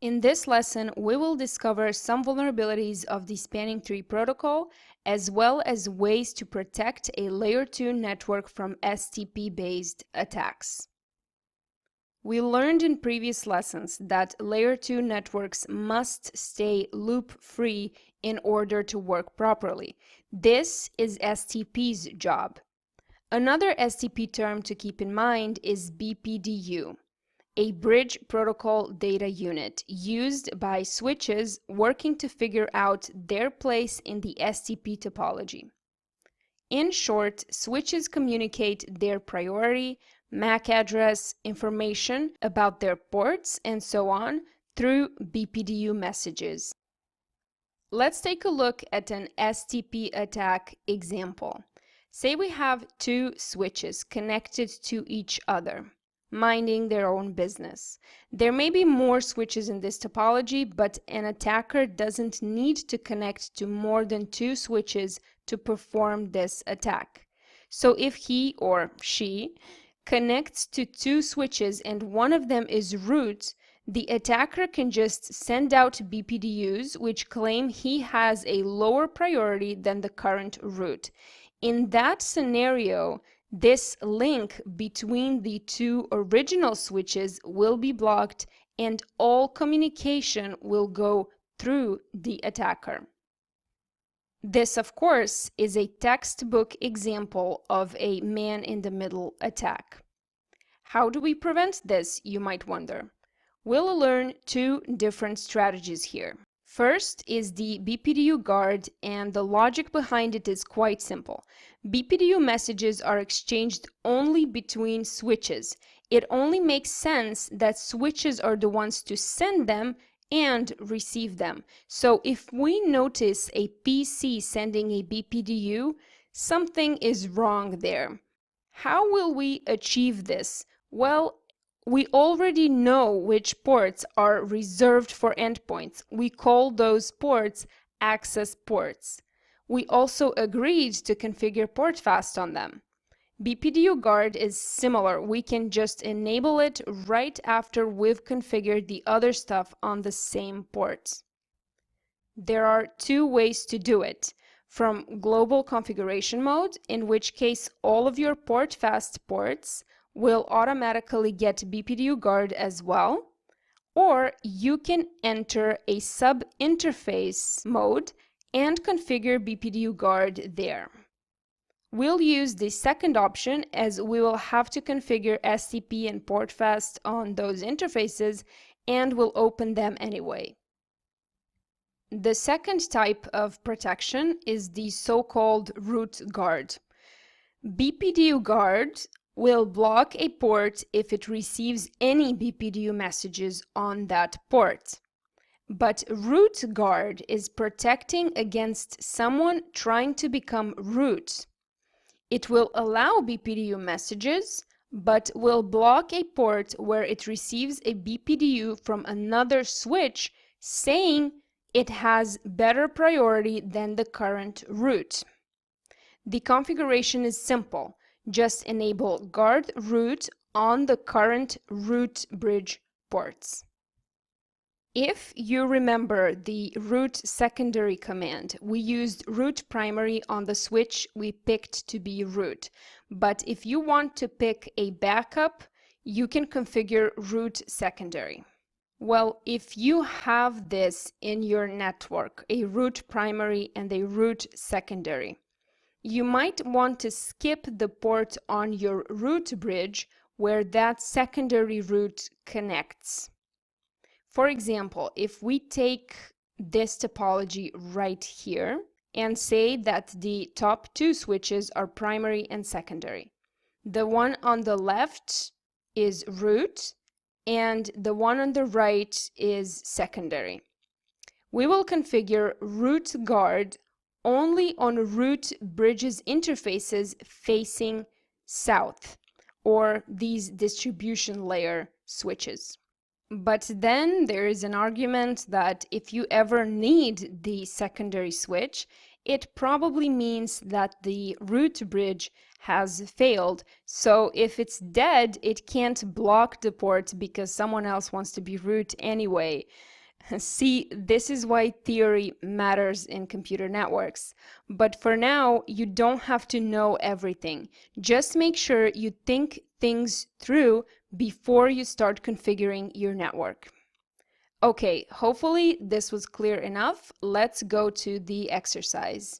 In this lesson, we will discover some vulnerabilities of the spanning tree protocol, as well as ways to protect a layer 2 network from STP-based attacks. We learned in previous lessons that layer 2 networks must stay loop-free in order to work properly. This is STP's job. Another STP term to keep in mind is bpdu, a bridge protocol data unit used by switches working to figure out their place in the STP topology. In short, switches communicate their priority, MAC address, information about their ports, and so on through bpdu messages. Let's take a look at an STP attack example. Say we have two switches connected to each other, minding their own business. There may be more switches in this topology, but an attacker doesn't need to connect to more than two switches to perform this attack. So if he or she connects to two switches and one of them is root, the attacker can just send out bpdus which claim he has a lower priority than the current root. In that scenario, this link between the two original switches will be blocked and all communication will go through the attacker. This, of course, is a textbook example of a man-in-the-middle attack. How do we prevent this, you might wonder? We'll learn two different strategies here. First is the bpdu guard, and the logic behind it is quite simple. bpdu messages are exchanged only between switches. It only makes sense that switches are the ones to send them and receive them. So if we notice a PC sending a bpdu, something is wrong there. How will we achieve this? Well, we already know which ports are reserved for endpoints. We call those ports access ports. We also agreed to configure portfast on them. bpdu guard is similar. We can just enable it right after we've configured the other stuff on the same ports. There are two ways to do it. From global configuration mode, in which case all of your portfast ports will automatically get bpdu guard as well, or you can enter a sub-interface mode and configure bpdu guard there. We'll use the second option as we will have to configure STP and portfast on those interfaces and we'll open them anyway. The second type of protection is the so-called root guard. bpdu guard will block a port if it receives any bpdu messages on that port. But root guard is protecting against someone trying to become root. It will allow bpdu messages, but will block a port where it receives a bpdu from another switch saying it has better priority than the current root. The configuration is simple. Just enable guard root on the current root bridge ports. If you remember the root secondary command, we used root primary on the switch we picked to be root. But if you want to pick a backup, you can configure root secondary. Well, if you have this in your network, a root primary and a root secondary, you might want to skip the port on your root bridge where that secondary root connects. For example, if we take this topology right here and say that the top two switches are primary and secondary. The one on the left is root and the one on the right is secondary. We will configure root guard only on root bridges interfaces facing south, or these distribution layer switches. But then there is an argument that if you ever need the secondary switch, It probably means that the root bridge has failed. So if it's dead, it can't block the port because someone else wants to be root anyway. See, this is why theory matters in computer networks. But for now, you don't have to know everything. Just make sure you think things through before you start configuring your network. Okay, hopefully this was clear enough. Let's go to the exercise.